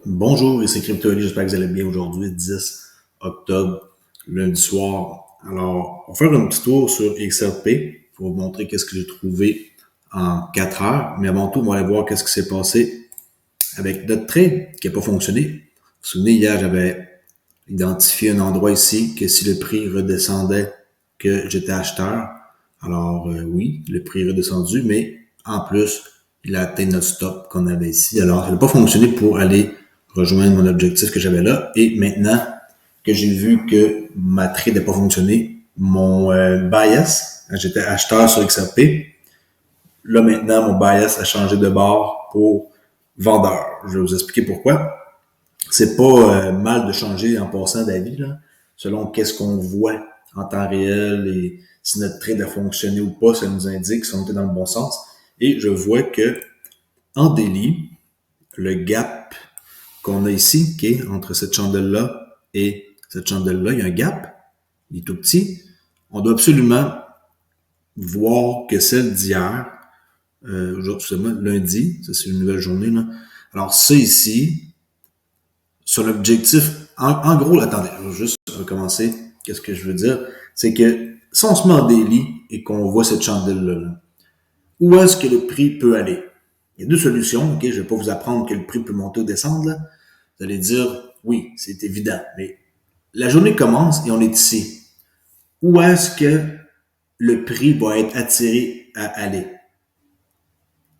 Bonjour, ici CryptoEli, j'espère que vous allez bien aujourd'hui, 10 octobre, lundi soir. Alors, on va faire un petit tour sur XRP pour vous montrer qu'est-ce que j'ai trouvé en 4 heures. Mais avant tout, on va aller voir qu'est-ce qui s'est passé avec notre trade qui n'a pas fonctionné. Vous vous souvenez, hier, j'avais identifié un endroit ici que si le prix redescendait, que j'étais acheteur. Alors, oui, le prix est redescendu, mais en plus, il a atteint notre stop qu'on avait ici. Alors, ça n'a pas fonctionné pour aller rejoindre mon objectif que j'avais là. Et maintenant que j'ai vu que ma trade n'a pas fonctionné, mon bias, j'étais acheteur sur XRP, là maintenant, mon bias a changé de bord pour vendeur. Je vais vous expliquer pourquoi. C'est pas mal de changer en passant d'avis, là, selon qu'est-ce qu'on voit en temps réel et si notre trade a fonctionné ou pas, ça nous indique si on était dans le bon sens. Et je vois que en daily, le gap qu'on a ici, okay, entre cette chandelle-là et cette chandelle-là, il y a un gap, il est tout petit. On doit absolument voir que celle d'hier, aujourd'hui, lundi, ça c'est une nouvelle journée, là. Alors ça ici, sur l'objectif, en gros, attendez, je vais juste recommencer. Qu'est-ce que je veux dire? C'est que si on se met en daily et qu'on voit cette chandelle-là, là, où est-ce que le prix peut aller? Il y a deux solutions, ok? Je vais pas vous apprendre que le prix peut monter ou descendre, là. Vous allez dire, oui, c'est évident, mais la journée commence et on est ici. Où est-ce que le prix va être attiré à aller?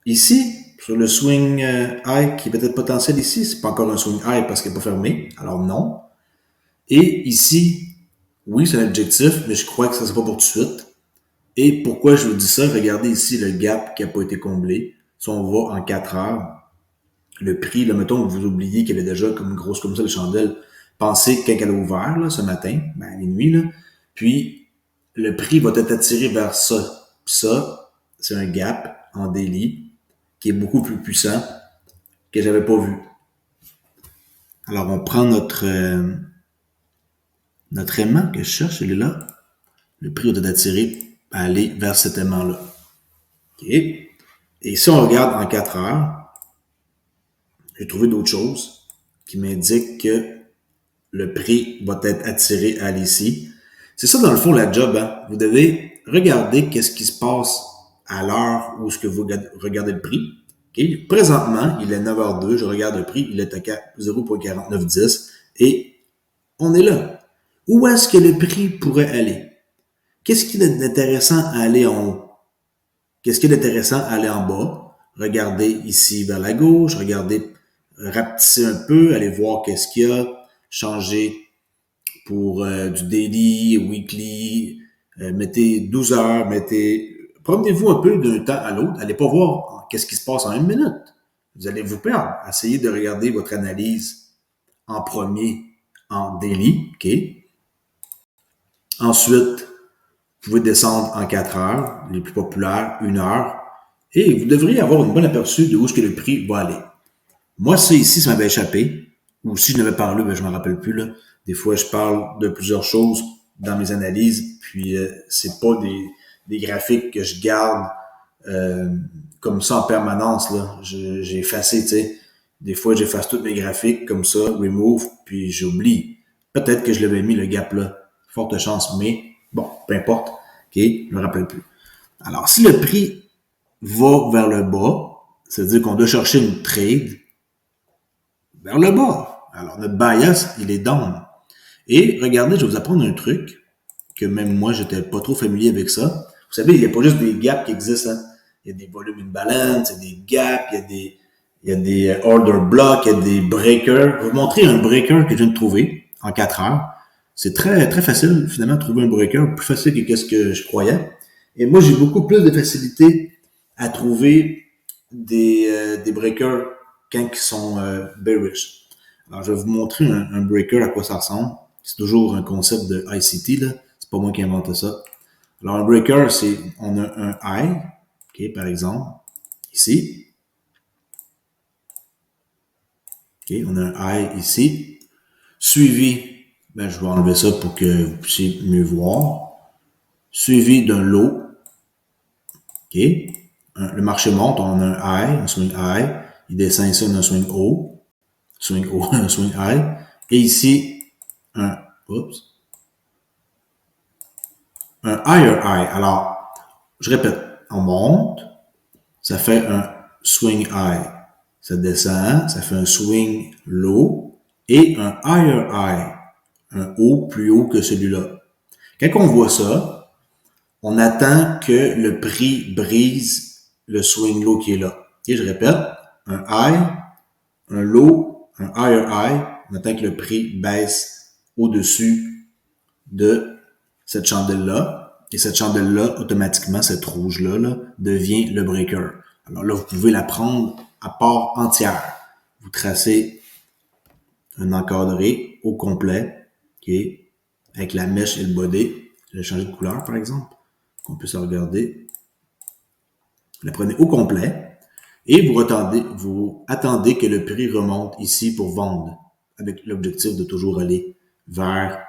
Ici, sur le swing high qui est peut-être potentiel ici, c'est pas encore un swing high parce qu'il n'est pas fermé, alors non. Et ici, oui, c'est un objectif, mais je crois que ça ne sera pas pour tout de suite. Et pourquoi je vous dis ça? Regardez ici le gap qui n'a pas été comblé. Si on va en 4 heures, le prix, là, mettons que vous oubliez qu'il y avait déjà comme une grosse comme ça, les chandelles. Pensez quand elle a ouvert, là, ce matin, à minuit, là. Puis, le prix va être attiré vers ça. Puis ça, c'est un gap en daily qui est beaucoup plus puissant que j'avais pas vu. Alors, on prend notre aimant que je cherche, il est là. Le prix va être attiré à aller vers cet aimant-là. OK? Et si on regarde en 4 heures, j'ai trouvé d'autres choses qui m'indiquent que le prix va être attiré à aller ici. C'est ça, dans le fond, la job. Hein? Vous devez regarder qu'est-ce qui se passe à l'heure où ce que vous regardez le prix. Okay? Présentement, il est 9h02, je regarde le prix, il est à 0,4910 et on est là. Où est-ce que le prix pourrait aller? Qu'est-ce qui est intéressant à aller en haut? Qu'est-ce qui est intéressant à aller en bas? Regardez ici vers la gauche, regardez, rapetisser un peu, allez voir qu'est-ce qu'il y a, changer pour du daily, weekly, mettez 12 heures, promenez-vous un peu d'un temps à l'autre, allez pas voir qu'est-ce qui se passe en une minute. Vous allez vous perdre. Essayez de regarder votre analyse en premier en daily, ok? Ensuite, vous pouvez descendre en 4 heures, les plus populaires, 1 heure, et vous devriez avoir une bonne aperçu de où est-ce que le prix va aller. Moi, ça ici, ça m'avait échappé, ou si je n'avais parlé, ben, je ne me rappelle plus, là. Des fois, je parle de plusieurs choses dans mes analyses, puis c'est pas des graphiques que je garde comme ça en permanence, là. J'ai effacé, tu sais. Des fois, j'efface tous mes graphiques comme ça, remove, puis j'oublie. Peut-être que je l'avais mis le gap là. Forte chance, mais bon, peu importe. OK, je me rappelle plus. Alors, si le prix va vers le bas, c'est-à-dire qu'on doit chercher une trade vers le bas. Alors, notre bias, il est down. Et regardez, je vais vous apprendre un truc que même moi, j'étais pas trop familier avec ça. Vous savez, il n'y a pas juste des gaps qui existent. Hein. Il y a des volumes imbalance, il y a des gaps, il y a des order blocks, il y a des breakers. Je vais vous montrer un breaker que je viens de trouver en 4 heures. C'est très, très facile, finalement, de trouver un breaker, plus facile que ce que je croyais. Et moi, j'ai beaucoup plus de facilité à trouver des breakers quand ils sont bearish. Alors, je vais vous montrer un breaker, à quoi ça ressemble. C'est toujours un concept de ICT, là. C'est pas moi qui ai inventé ça. Alors, un breaker, c'est, on a un high, OK, par exemple, ici. OK, on a un high ici. Suivi, ben, je vais enlever ça pour que vous puissiez mieux voir. Suivi d'un low. OK. Le marché monte, on a un high, un swing high. Il descend ici, on a un swing haut. swing haut, un swing high. Et ici, un higher high. Alors, je répète, on monte, ça fait un swing high. Ça descend, ça fait un swing low et un higher high. Un haut plus haut que celui-là. Quand on voit ça, on attend que le prix brise le swing low qui est là. Et je répète, un high, un low, un higher high, on attend que le prix baisse au-dessus de cette chandelle-là. Et cette chandelle-là, automatiquement, cette rouge-là, là, devient le breaker. Alors là, vous pouvez la prendre à part entière. Vous tracez un encadré au complet, ok, avec la mèche et le body. Je vais changer de couleur, par exemple, qu'on puisse regarder. Vous la prenez au complet et vous attendez que le prix remonte ici pour vendre, avec l'objectif de toujours aller vers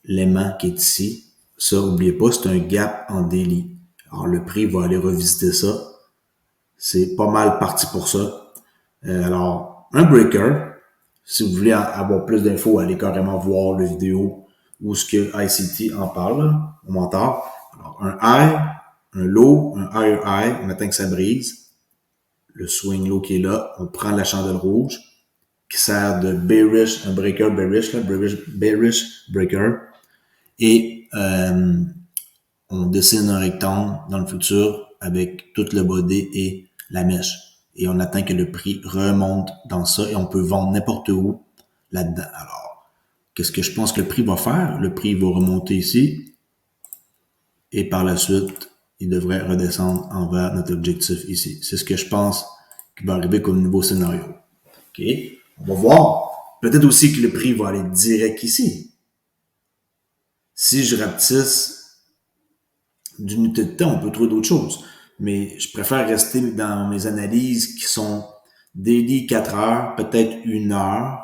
l'aimant qui est ici. Ça, n'oubliez pas, c'est un gap en daily. Alors, le prix va aller revisiter ça. C'est pas mal parti pour ça. Alors, un breaker, si vous voulez avoir plus d'infos, allez carrément voir la vidéo où ce que ICT en parle, là, au mentor. Alors, un high, un low, un higher high, on attend que ça brise. Le swing low qui est là, on prend la chandelle rouge, qui sert de bearish, un breaker bearish, là, bearish breaker. Et on dessine un rectangle dans le futur avec tout le body et la mèche. Et on attend que le prix remonte dans ça et on peut vendre n'importe où là-dedans. Alors, qu'est-ce que je pense que le prix va faire? Le prix va remonter ici et par la suite, il devrait redescendre envers notre objectif ici. C'est ce que je pense qui va arriver comme nouveau scénario. OK? On va voir. Peut-être aussi que le prix va aller direct ici. Si je rapetisse d'unité de temps, on peut trouver d'autres choses. Mais je préfère rester dans mes analyses qui sont daily 4 heures, peut-être 1 heure,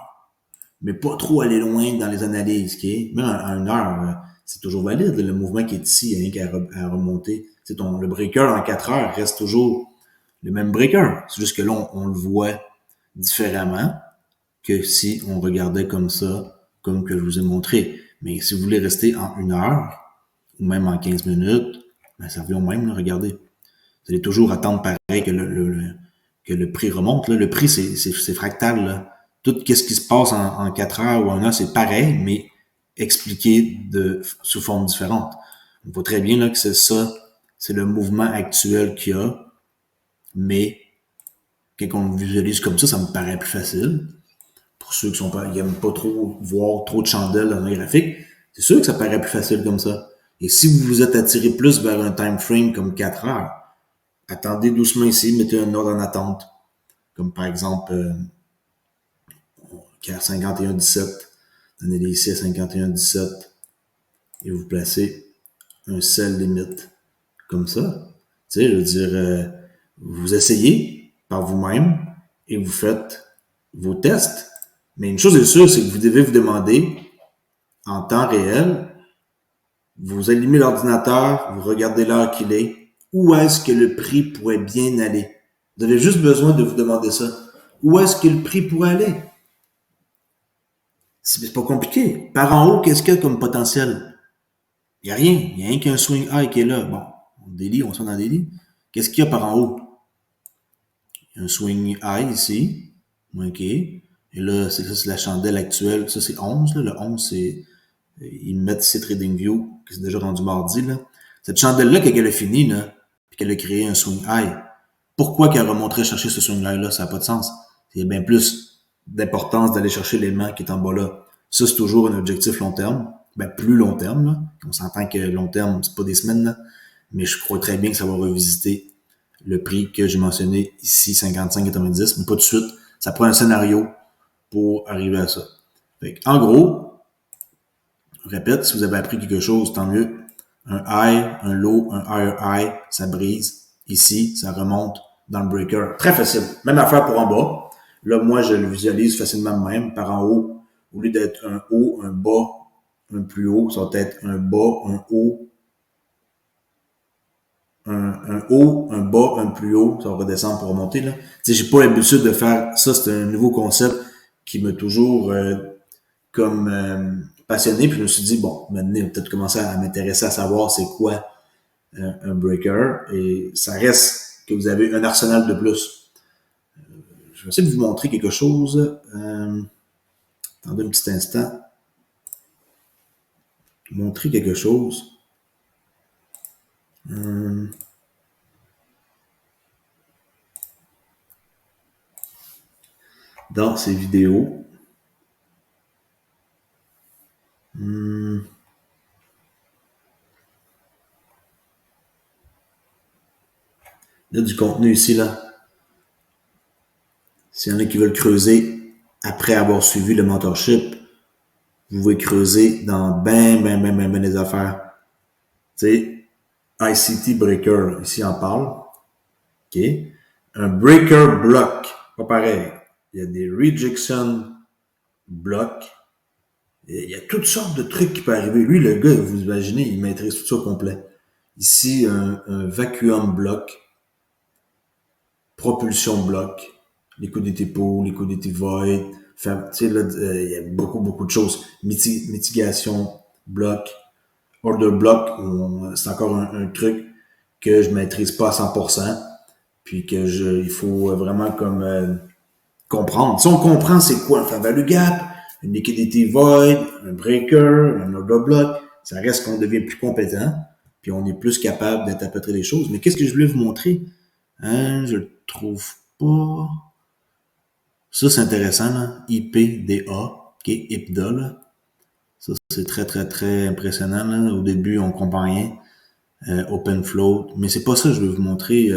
mais pas trop aller loin dans les analyses. Okay? Même à 1 heure, c'est toujours valide. Le mouvement qui est ici, il n'y a rien qu'à remonter. Le breaker en 4 heures reste toujours le même breaker. C'est juste que là, on le voit différemment que si on regardait comme ça, comme que je vous ai montré. Mais si vous voulez rester en 1 heure, ou même en 15 minutes, ben ça revient au même, là, regardez. Vous allez toujours attendre pareil que le prix remonte. Là. Le prix, c'est fractal. Là. Tout ce qui se passe en 4 heures ou en 1 heure, c'est pareil, mais expliqué sous forme différente. On voit très bien là, que c'est ça, c'est le mouvement actuel qu'il y a, mais quand on le visualise comme ça me paraît plus facile. Pour ceux qui n'aiment pas trop voir trop de chandelles dans un graphique, c'est sûr que ça paraît plus facile comme ça. Et si vous vous êtes attiré plus vers un time frame comme 4 heures, attendez doucement ici, mettez un ordre en attente. Comme par exemple, 51-17. Donnez-les ici à 51-17. Et vous placez un sell limite. Comme ça. Tu sais, je veux dire, vous essayez par vous-même et vous faites vos tests. Mais une chose est sûre, c'est que vous devez vous demander, en temps réel, vous allumez l'ordinateur, vous regardez l'heure qu'il est, où est-ce que le prix pourrait bien aller? Vous avez juste besoin de vous demander ça. Où est-ce que le prix pourrait aller? C'est pas compliqué. Par en haut, qu'est-ce qu'il y a comme potentiel? Il n'y a rien. Il n'y a rien qu'un swing high qui est là. Bon, on soit dans daily. Qu'est-ce qu'il y a par en haut? Il y a un swing high ici. OK. Et là, c'est la chandelle actuelle. Ça, c'est 11. Là. Le 11, c'est... Ils mettent ici TradingView, qui c'est déjà rendu mardi. Là. Cette chandelle-là, quand elle a fini, là, puis qu'elle a créé un swing high, pourquoi qu'elle remonterait chercher ce swing high-là? Ça n'a pas de sens. Il y a bien plus d'importance d'aller chercher l'aimant qui est en bas là. Ça, c'est toujours un objectif long terme. Ben, plus long terme, là. On s'entend que long terme, c'est pas des semaines, là. Mais je crois très bien que ça va revisiter le prix que j'ai mentionné ici, 55,90, mais pas tout de suite. Ça prend un scénario pour arriver à ça. Fait en gros, je répète, si vous avez appris quelque chose, tant mieux. Un high, un low, un higher high, ça brise. Ici, ça remonte dans le breaker. Très facile. Même affaire pour en bas. Là, moi, je le visualise facilement même. Par en haut, au lieu d'être un haut, un bas, un plus haut, ça va être un bas, un haut, un haut, un bas, un plus haut. Ça va redescendre pour remonter, là. Tu sais, j'ai pas l'habitude de faire ça. C'est un nouveau concept qui m'a toujours passionné. Puis je me suis dit, bon, maintenant, on va peut-être commencer à m'intéresser à savoir c'est quoi un breaker. Et ça reste que vous avez un arsenal de plus. Je vais essayer de vous montrer quelque chose. Attendez un petit instant. Montrer quelque chose. Dans ces vidéos. Il y a du contenu ici, là. S'il y en a qui veulent creuser après avoir suivi le mentorship, vous pouvez creuser dans ben des affaires. Tu sais, ICT Breaker, ici on parle. OK? Un breaker block, pas pareil. Il y a des rejection blocks. Il y a toutes sortes de trucs qui peuvent arriver. Lui, le gars, vous imaginez, il maîtrise tout ça au complet. Ici, un vacuum block, propulsion block, liquidity pool, liquidity void. Tu sais, là, il y a beaucoup de choses. Mitigation block, order block, c'est encore un truc que je maîtrise pas à 100%, puis que il faut vraiment comme comprendre. Si on comprend c'est quoi un fair value gap, une liquidity void, un breaker, un order block, ça reste qu'on devient plus compétent, puis on est plus capable d'interpréter les choses. Mais qu'est-ce que je voulais vous montrer? Je le trouve pas. Ça, c'est intéressant, là. IPDA, OK, IPDA, là. Ça, c'est très impressionnant, là. Au début, on comprend rien. Open float. Mais c'est pas ça que je vais vous montrer.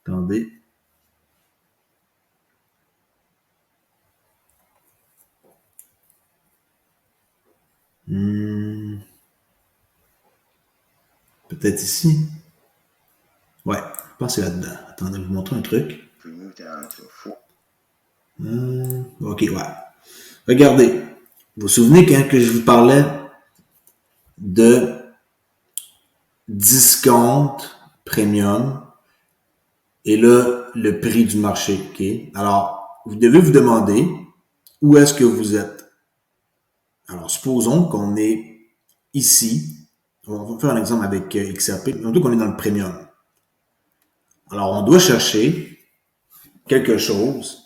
Attendez. Peut-être ici. Ouais, je pense que c'est là-dedans. Attendez, je vais vous montrer un truc. OK, ouais. Regardez. Vous vous souvenez quand que je vous parlais de discount premium et là, le prix du marché. OK? Alors, vous devez vous demander où est-ce que vous êtes. Alors, supposons qu'on est ici. On va faire un exemple avec XRP. Mettons qu'on est dans le premium. Alors, on doit chercher quelque chose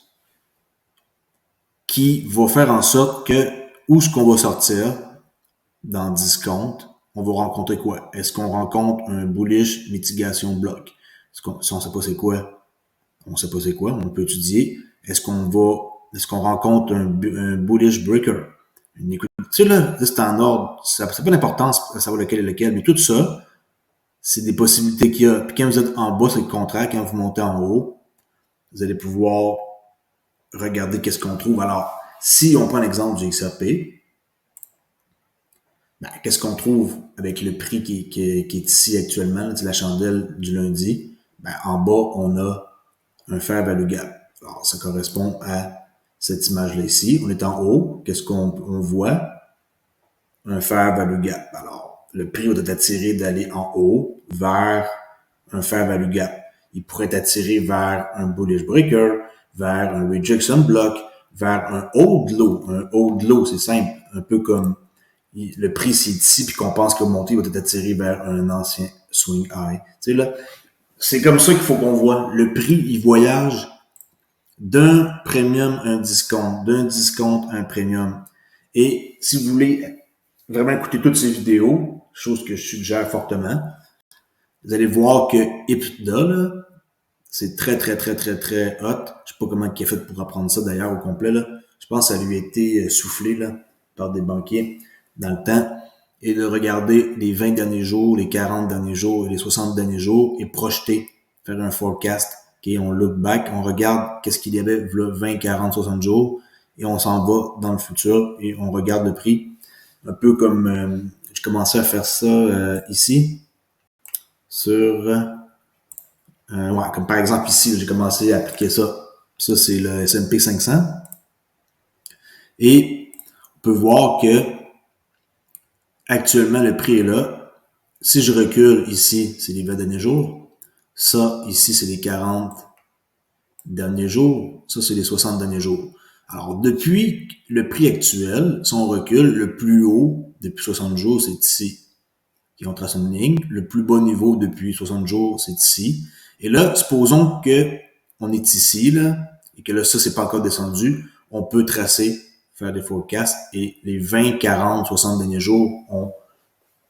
qui va faire en sorte que où est-ce qu'on va sortir dans discount, on va rencontrer quoi? Est-ce qu'on rencontre un bullish mitigation block? Si on sait pas c'est quoi, on sait pas c'est quoi, on peut étudier. Est-ce qu'on rencontre un bullish breaker? Tu sais là, c'est en ordre, ça n'a pas d'importance à savoir lequel est lequel, mais tout ça, c'est des possibilités qu'il y a. Puis quand vous êtes en bas, c'est le contraire. Quand vous montez en haut, vous allez pouvoir regarder qu'est-ce qu'on trouve. Alors, si on prend l'exemple du XRP, ben, qu'est-ce qu'on trouve avec le prix qui est ici actuellement, là, c'est la chandelle du lundi? Ben, en bas, on a un fair value gap. Alors, ça correspond à cette image-là ici. On est en haut. Qu'est-ce qu'on voit? Un fair value gap. Alors, le prix va être attiré d'aller en haut vers un fair value gap. Il pourrait être attiré vers un bullish breaker, vers un rejection block, vers un hold low. Un hold low, c'est simple. Un peu comme le prix c'est ici puis qu'on pense que monter va être attiré vers un ancien swing high. Tu sais là, c'est comme ça qu'il faut qu'on voit. Le prix, il voyage d'un premium à un discount, d'un discount à un premium. Et si vous voulez vraiment écouter toutes ces vidéos, chose que je suggère fortement, vous allez voir que IPDA, là, c'est très hot. Je sais pas comment il a fait pour apprendre ça d'ailleurs au complet, là. Je pense que ça lui a été soufflé, là, par des banquiers dans le temps. Et de regarder les 20 derniers jours, les 40 derniers jours et les 60 derniers jours et projeter, faire un forecast. Okay, on look back, on regarde qu'est-ce qu'il y avait 20, 40, 60 jours et on s'en va dans le futur et on regarde le prix. Un peu comme je commençais à faire ça ici sur ouais, comme par exemple ici, j'ai commencé à appliquer ça. Ça, c'est le S&P 500. Et on peut voir que actuellement, le prix est là. Si je recule ici, c'est les 20 derniers jours. Ça, ici, c'est les 40 derniers jours. Ça, c'est les 60 derniers jours. Alors, depuis le prix actuel, si on recule, le plus haut depuis 60 jours, c'est ici. Et on trace une ligne. Le plus bas niveau depuis 60 jours, c'est ici. Et là, supposons que on est ici, là, et que là, ça, c'est pas encore descendu. On peut tracer, faire des forecasts, et les 20, 40, 60 derniers jours ont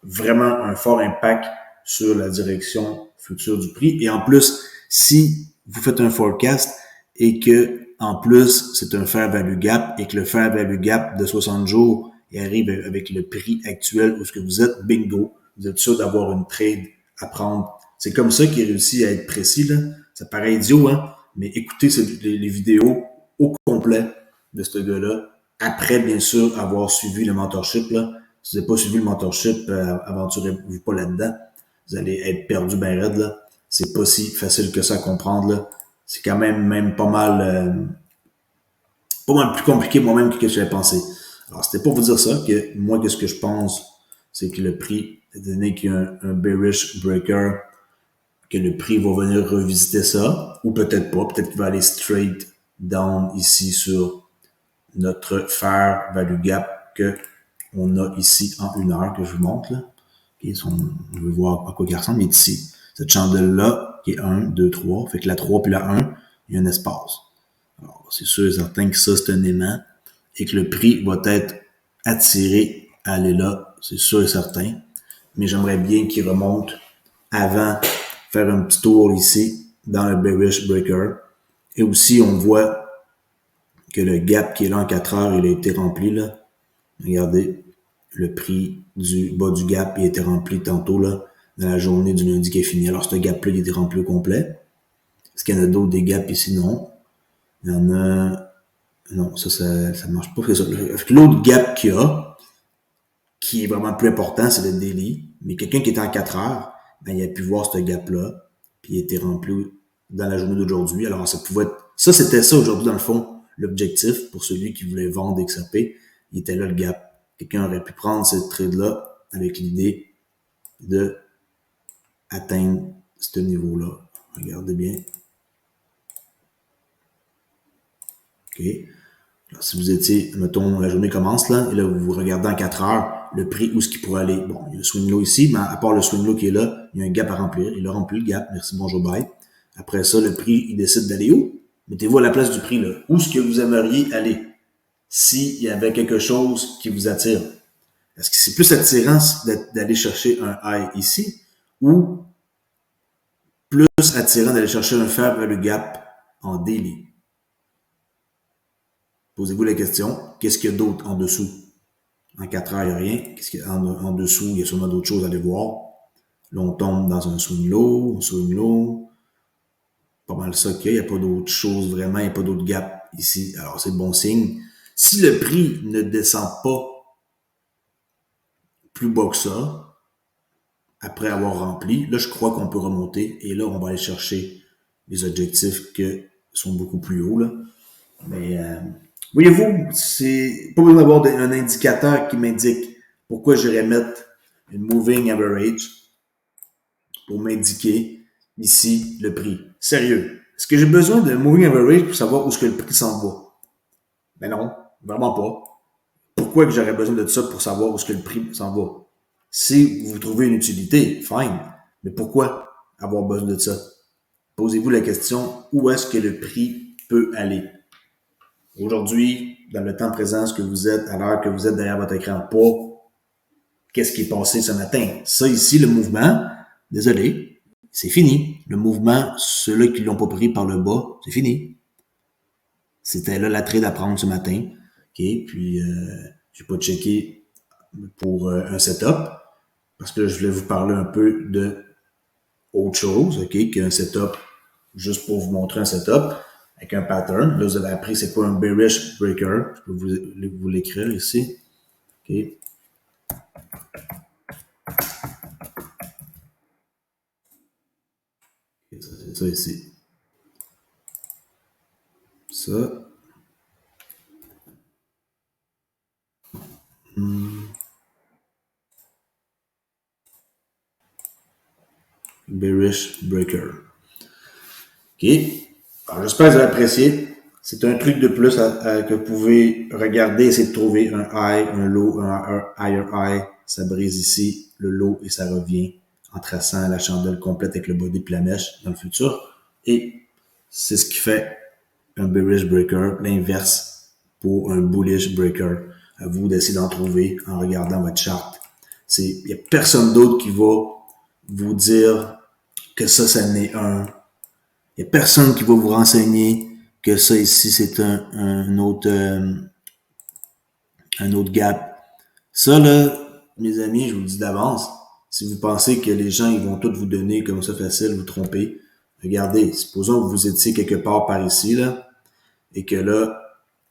vraiment un fort impact sur la direction future du prix. Et en plus, si vous faites un forecast et que, en plus, c'est un fair value gap et que le fair value gap de 60 jours arrive avec le prix actuel où ce que vous êtes, bingo, vous êtes sûr d'avoir une trade à prendre. C'est comme ça qu'il réussit à être précis, là. Ça paraît idiot, hein? Mais écoutez les vidéos au complet de ce gars-là. Après, bien sûr, avoir suivi le mentorship, là. Si vous n'avez pas suivi le mentorship, aventurez-vous pas là-dedans. Vous allez être perdu ben raide, là. C'est pas si facile que ça à comprendre, là. C'est quand même pas mal plus compliqué moi-même que ce que j'avais pensé. Alors, c'était pour vous dire ça, que moi, qu'est-ce que je pense, c'est que le prix, étant donné qu'il y a un bearish breaker, que le prix va venir revisiter ça, ou peut-être pas, peut-être qu'il va aller straight down ici sur notre fair value gap que on a ici en 1 heure, que je vous montre, là. Okay, on veut voir à quoi il ressemble, il est ici. Cette chandelle-là, qui est 1, 2, 3, fait que la 3 puis la 1, il y a un espace. Alors, c'est sûr et certain que ça, c'est un aimant et que le prix va être attiré à aller là, c'est sûr et certain. Mais j'aimerais bien qu'il remonte avant, faire un petit tour ici, dans le bearish breaker. Et aussi, on voit que le gap qui est là en 4 heures, il a été rempli, là. Regardez, le prix du bas du gap, il a été rempli tantôt, là, dans la journée du lundi qui est fini. Alors, ce gap-là, il a été rempli au complet. Est-ce qu'il y en a d'autres des gaps ici? Non. Il y en a... Non, ça marche pas. L'autre gap qu'il y a, qui est vraiment plus important, c'est le daily. Mais quelqu'un qui est en 4 heures, ben, il a pu voir ce gap-là, puis il a été rempli dans la journée d'aujourd'hui. Alors, ça pouvait être... Ça, c'était ça aujourd'hui, dans le fond, l'objectif pour celui qui voulait vendre XRP. Il était là, le gap. Quelqu'un aurait pu prendre cette trade-là avec l'idée de atteindre ce niveau-là. Regardez bien. OK. Alors, si vous étiez, mettons, la journée commence là, et là, vous regardez en 4 heures le prix où est-ce qu'il pourrait aller. Bon, il y a le swing low ici, mais à part le swing low qui est là, il y a un gap à remplir. Il a rempli le gap. Merci, bonjour, bye. Après ça, le prix, il décide d'aller où? Mettez-vous à la place du prix, là. Où est-ce que vous aimeriez aller? S'il y avait quelque chose qui vous attire. Est-ce que c'est plus attirant d'aller chercher un high ici ou plus attirant d'aller chercher un fair value gap en daily? Posez-vous la question, qu'est-ce qu'il y a d'autre en dessous? En 4 heures, il n'y a rien. Qu'est-ce qu'il y a en dessous? Il y a sûrement d'autres choses à aller voir. Là, on tombe dans un swing low. Pas mal ça qu'il y a. Il n'y a pas d'autres choses vraiment. Il n'y a pas d'autres gaps ici. Alors, c'est le bon signe. Si le prix ne descend pas plus bas que ça, après avoir rempli, là, je crois qu'on peut remonter. Et là, on va aller chercher les objectifs qui sont beaucoup plus hauts, là. Mais, voyez-vous, c'est pas besoin d'avoir un indicateur qui m'indique pourquoi j'irais mettre une moving average pour m'indiquer ici le prix. Sérieux. Est-ce que j'ai besoin d'un moving average pour savoir où est-ce que le prix s'en va? Ben non, vraiment pas. Pourquoi que j'aurais besoin de ça pour savoir où est-ce que le prix s'en va? Si vous trouvez une utilité, fine. Mais pourquoi avoir besoin de ça? Posez-vous la question, où est-ce que le prix peut aller? Aujourd'hui, dans le temps présent, ce que vous êtes, à l'heure que vous êtes derrière votre écran, pas qu'est-ce qui est passé ce matin. Ça ici, le mouvement, désolé, c'est fini. Le mouvement, ceux-là qui l'ont pas pris par le bas, c'est fini. C'était là la trade à prendre ce matin. OK, puis j'ai pas checké pour un setup parce que je voulais vous parler un peu de autre chose, OK, qu'un setup, juste pour vous montrer un setup avec un pattern. Là, vous avez appris c'est quoi un bearish breaker. Je peux vous l'écrire ici. OK. C'est ça ici. Ça. Bearish breaker. OK. Alors, j'espère que vous avez apprécié. C'est un truc de plus que vous pouvez regarder, essayer de trouver un high, un low, un higher high. Ça brise ici le low et ça revient en traçant la chandelle complète avec le body et la mèche dans le futur. Et c'est ce qui fait un bearish breaker, l'inverse pour un bullish breaker. À vous d'essayer d'en trouver en regardant votre charte. Il n'y a personne d'autre qui va vous dire que ça n'est un. Il n'y a personne qui va vous renseigner que ça ici, c'est un autre gap. Ça, là, mes amis, je vous le dis d'avance, si vous pensez que les gens ils vont tout vous donner comme ça facile, vous tromper, regardez, supposons que vous étiez quelque part par ici, là, et que là,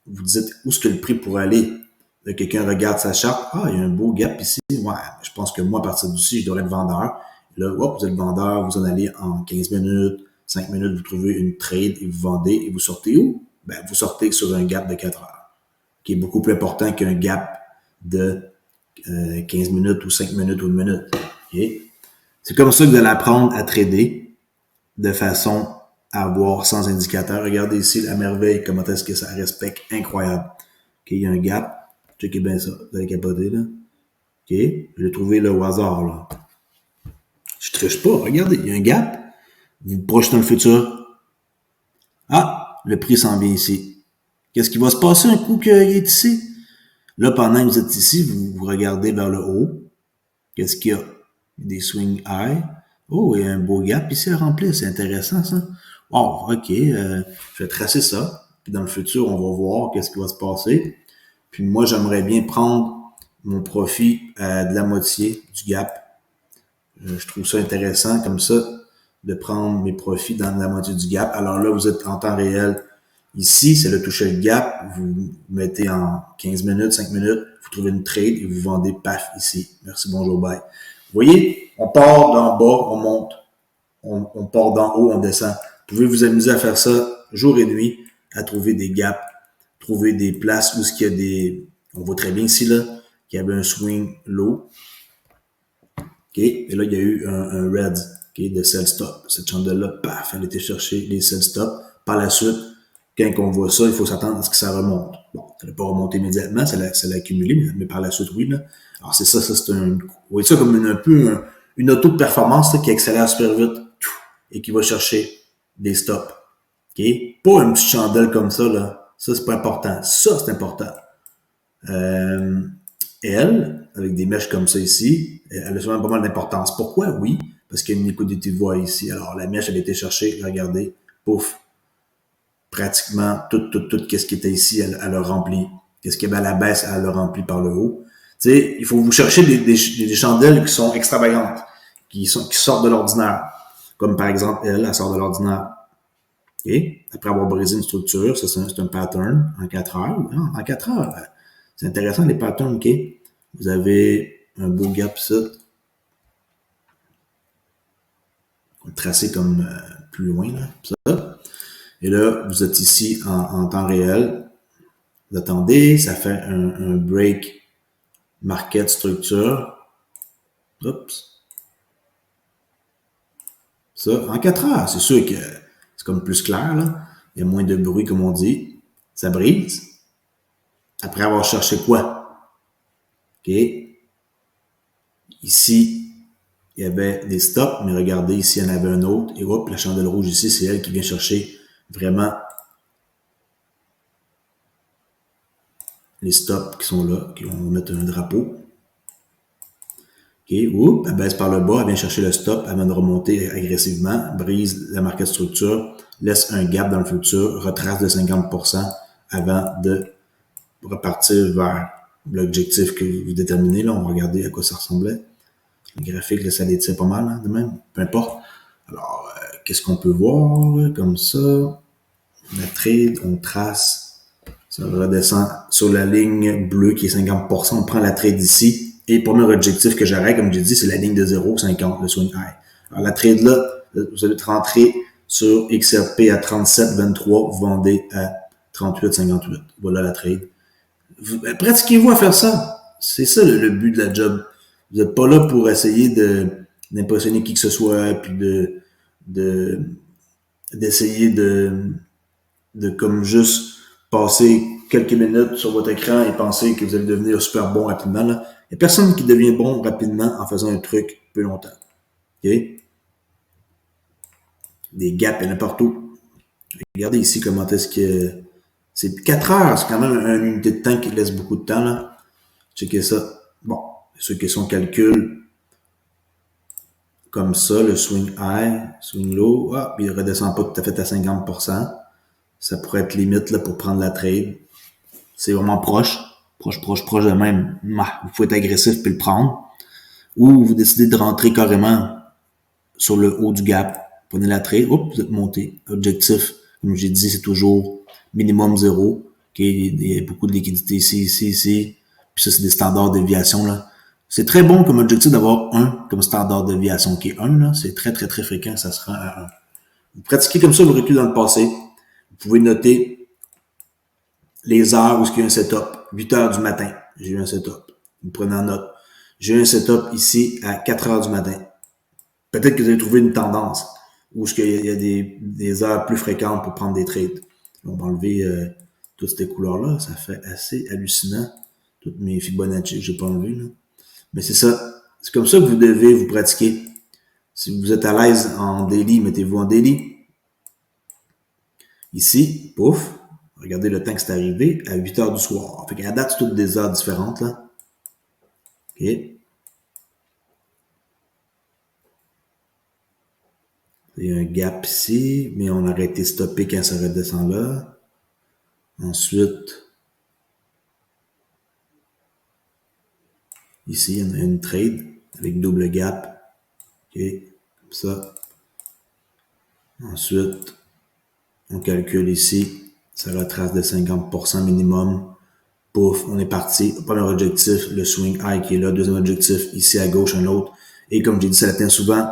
vous dites où est-ce que le prix pourrait aller. Là, quelqu'un regarde sa charte, ah, il y a un beau gap ici, ouais, je pense que moi, à partir d'ici, je devrais être vendeur. Là, hop, vous êtes vendeur, vous en allez en 15 minutes, 5 minutes, vous trouvez une trade et vous vendez et vous sortez où? Ben, vous sortez sur un gap de 4 heures, qui est beaucoup plus important qu'un gap de 15 minutes ou 5 minutes ou une minute. Okay? C'est comme ça que vous allez apprendre à trader de façon à avoir sans indicateur. Regardez ici la merveille, comment est-ce que ça respecte, incroyable. Okay, il y a un gap. Checkez bien ça. Vous allez capoter, là. OK? Je l'ai trouvé là, au hasard, là. Je triche pas. Regardez, il y a un gap. Vous projetez dans le futur. Ah, le prix s'en vient ici. Qu'est-ce qui va se passer un coup qu'il est ici? Là, pendant que vous êtes ici, vous regardez vers le haut. Qu'est-ce qu'il y a? Des swing high. Oh, il y a un beau gap ici à remplir. C'est intéressant, ça. Oh, OK. Je vais tracer ça. Puis dans le futur, on va voir qu'est-ce qui va se passer. Puis moi, j'aimerais bien prendre mon profit de la moitié du gap. Je trouve ça intéressant comme ça, de prendre mes profits dans la moitié du gap. Alors là, vous êtes en temps réel. Ici, c'est le toucher le gap. Vous mettez en 15 minutes, 5 minutes, vous trouvez une trade et vous vendez, paf, ici. Merci, bonjour, bye. Vous voyez, on part d'en bas, on monte. On part d'en haut, on descend. Vous pouvez vous amuser à faire ça jour et nuit, à trouver des gaps, trouver des places où il y a des... On voit très bien ici, là, qu'il y avait un swing low. OK? Et là, il y a eu un red, OK, de sell stop. Cette chandelle-là, paf, elle était chercher les sell stop. Par la suite, quand on voit ça, il faut s'attendre à ce que ça remonte. Bon, ça n'a pas remonté immédiatement, ça l'a accumulé, mais par la suite, oui. Là. Alors, c'est ça c'est un... Vous voyez ça comme une auto de performance là, qui accélère super vite et qui va chercher des stops. OK? Pas une petite chandelle comme ça, là. Ça, c'est pas important. Ça, c'est important. Elle, avec des mèches comme ça ici, elle a souvent pas mal d'importance. Pourquoi? Oui, parce qu'il y a une liquidité de voie ici. Alors, la mèche, elle a été cherchée, regardez, pouf, pratiquement tout qu'est-ce qui était ici, elle a rempli. Qu'est-ce qui est à la baisse, elle a rempli par le haut. Tu sais, il faut vous chercher des chandelles qui sont extravagantes, qui sortent de l'ordinaire. Comme par exemple, elle sort de l'ordinaire. Okay? Après avoir brisé une structure, ça c'est un pattern en 4 heures. Non, en 4 heures, c'est intéressant les patterns, OK? Vous avez un beau gap ici. On va tracer comme plus loin, là, ça. Et là, vous êtes ici en temps réel. Vous attendez, ça fait un break market structure. Oups. Ça, en 4 heures, c'est sûr que c'est comme plus clair, là. Il y a moins de bruit, comme on dit. Ça brise. Après avoir cherché quoi? OK. Ici, il y avait des stops, mais regardez, ici, il y en avait un autre. Et hop, la chandelle rouge ici, c'est elle qui vient chercher vraiment les stops qui sont là. Okay, on va mettre un drapeau. OK, oups, elle baisse par le bas, elle vient chercher le stop, elle vient de remonter agressivement, brise la market structure, laisse un gap dans le futur, retrace de 50% avant de repartir vers l'objectif que vous déterminez. Là, on va regarder à quoi ça ressemblait. Le graphique, là, ça l'étire pas mal, hein, de même. Peu importe. Alors, qu'est-ce qu'on peut voir, là, comme ça? La trade, on trace. Ça redescend sur la ligne bleue qui est 50%. On prend la trade ici. Et le premier objectif que j'aurais, comme j'ai dit, c'est la ligne de 0,50, le swing high. Alors, la trade là, vous allez rentrer sur XRP à 37,23, vous vendez à 38,58. Voilà la trade. Pratiquez-vous à faire ça. C'est ça le but de la job. Vous n'êtes pas là pour essayer d'impressionner qui que ce soit, puis d'essayer de de comme juste passer quelques minutes sur votre écran et penser que vous allez devenir super bon rapidement. Là. Il n'y a personne qui devient bon rapidement en faisant un truc peu longtemps. OK? Des gaps, il y en a partout. Regardez ici comment est-ce que... C'est 4 heures, c'est quand même une unité de temps qui laisse beaucoup de temps. Là. Checkez ça. Bon, ceux qui sont calcul comme ça, le swing high, swing low, puis il redescend pas tout à fait à 50%. Ça pourrait être limite là, pour prendre la trade. C'est vraiment proche de même. Vous pouvez être agressif puis le prendre. Ou vous décidez de rentrer carrément sur le haut du gap. Prenez la trade, vous êtes monté. Objectif, comme j'ai dit, c'est toujours minimum 0. Okay? Il y a beaucoup de liquidité ici. Puis ça, c'est des standards de déviation. Là. C'est très bon comme objectif d'avoir 1 comme standard de déviation. Qui est 1, là, c'est très, très, très fréquent, ça se rend à 1. Vous pratiquez comme ça, vous reculez dans le passé. Vous pouvez noter les heures où il y a un setup. 8 heures du matin, j'ai eu un setup. Vous prenez en note. J'ai eu un setup ici à 4 heures du matin. Peut-être que vous allez trouver une tendance où il y a des heures plus fréquentes pour prendre des trades. On va enlever toutes ces couleurs-là. Ça fait assez hallucinant. Toutes mes Fibonacci que j'ai pas enlevé là. Mais c'est ça. C'est comme ça que vous devez vous pratiquer. Si vous êtes à l'aise en daily, mettez-vous en daily. Ici, pouf. Regardez le temps que c'est arrivé à 8 heures du soir. Fait qu'à la date, c'est toutes des heures différentes, là. OK. Il y a un gap ici, mais on aurait été stoppé quand ça redescend là. Ensuite, ici, il y en a une trade avec double gap. OK. Comme ça. Ensuite, on calcule ici. Ça retrace de 50% minimum. Pouf, on est parti. Premier objectif, le swing high qui est là. Deuxième objectif, ici à gauche, un autre. Et comme j'ai dit, ça atteint souvent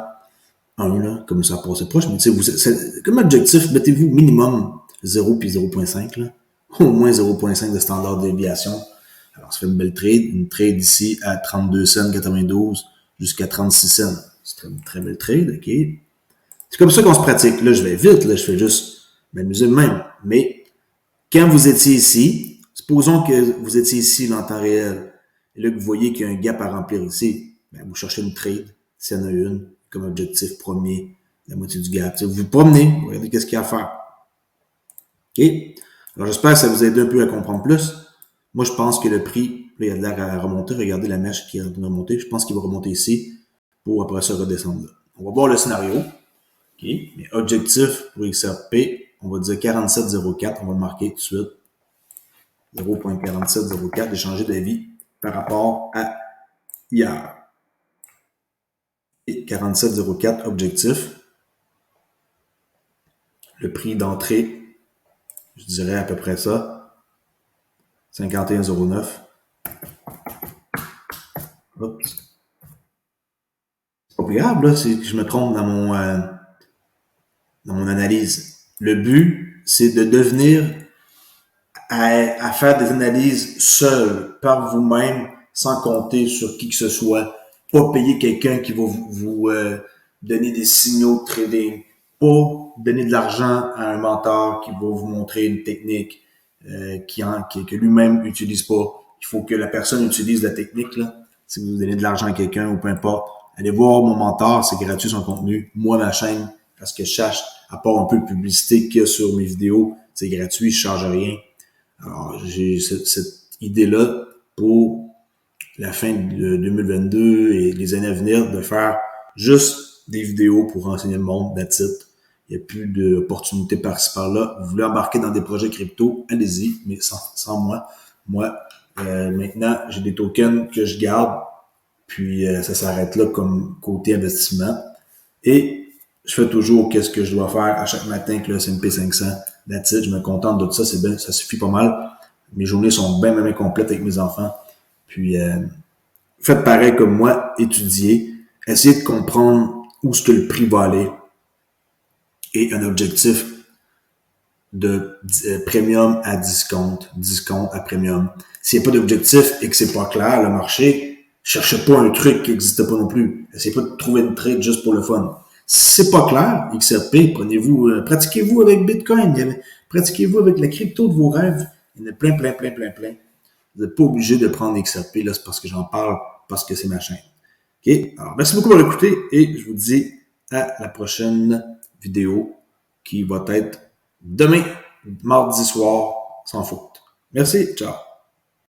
1, là, comme ça passe proche. Mais tu sais, comme objectif, mettez-vous minimum 0 puis 0.5, là. Au moins 0.5 de standard de déviation. Alors, ça fait une belle trade. Une trade ici à 32 cents 92 jusqu'à 36 cents. C'est une très belle trade, OK? C'est comme ça qu'on se pratique. Là, je vais vite, là, je fais juste m'amuser de même. Mais quand vous étiez ici, supposons que vous étiez ici dans le temps réel, et là que vous voyez qu'il y a un gap à remplir ici, ben, vous cherchez une trade, s'il y en a une, comme objectif premier, la moitié du gap. Vous vous promenez, vous regardez qu'est-ce qu'il y a à faire. OK? Alors, j'espère que ça vous aide un peu à comprendre plus. Moi, je pense que le prix, là, il a de l'air à remonter. Regardez la mèche qui est en train de remonter. Je pense qu'il va remonter ici pour après ça redescendre là. On va voir le scénario. OK? Mais objectif pour XRP, on va dire 47,04. On va le marquer tout de suite. 0.4704 d'échanger d'avis par rapport à hier. Et 47,04 objectif. Le prix d'entrée, je dirais à peu près ça. 51,09. Oups. C'est pas grave, là, si je me trompe dans mon analyse. Le but, c'est de devenir à faire des analyses seul, par vous-même, sans compter sur qui que ce soit. Pas payer quelqu'un qui va vous donner des signaux de trading. Pas donner de l'argent à un mentor qui va vous montrer une technique que lui-même n'utilise pas. Il faut que la personne utilise la technique. Là. Si vous donnez de l'argent à quelqu'un ou peu importe, allez voir mon mentor, c'est gratuit son contenu. Moi, ma chaîne, parce que je cherche, à part un peu de publicité qu'il y a sur mes vidéos, c'est gratuit, je charge rien. Alors, j'ai cette idée-là pour la fin de 2022 et les années à venir de faire juste des vidéos pour renseigner le monde, that's it. Il n'y a plus d'opportunités par-ci par-là. Vous voulez embarquer dans des projets crypto, allez-y, mais sans moi. Moi, maintenant, j'ai des tokens que je garde, puis ça s'arrête là comme côté investissement. Et je fais toujours qu'est-ce que je dois faire à chaque matin avec le S&P 500. That's it, je me contente de tout ça, c'est bien, ça suffit pas mal. Mes journées sont bien, bien complètes avec mes enfants. Puis, faites pareil comme moi, étudiez, essayez de comprendre où est-ce que le prix va aller et un objectif de premium à discount à premium. S'il n'y a pas d'objectif et que c'est pas clair, le marché, cherchez pas un truc qui n'existe pas non plus. Essayez pas de trouver une trade juste pour le fun. Si c'est pas clair, XRP, pratiquez-vous avec Bitcoin. Pratiquez-vous avec la crypto de vos rêves. Il y en a plein, plein, plein, plein, plein. Vous n'êtes pas obligé de prendre XRP, là, c'est parce que j'en parle, parce que c'est ma chaîne. OK? Alors, merci beaucoup pour l'écouter et je vous dis à la prochaine vidéo qui va être demain, mardi soir, sans faute. Merci, ciao.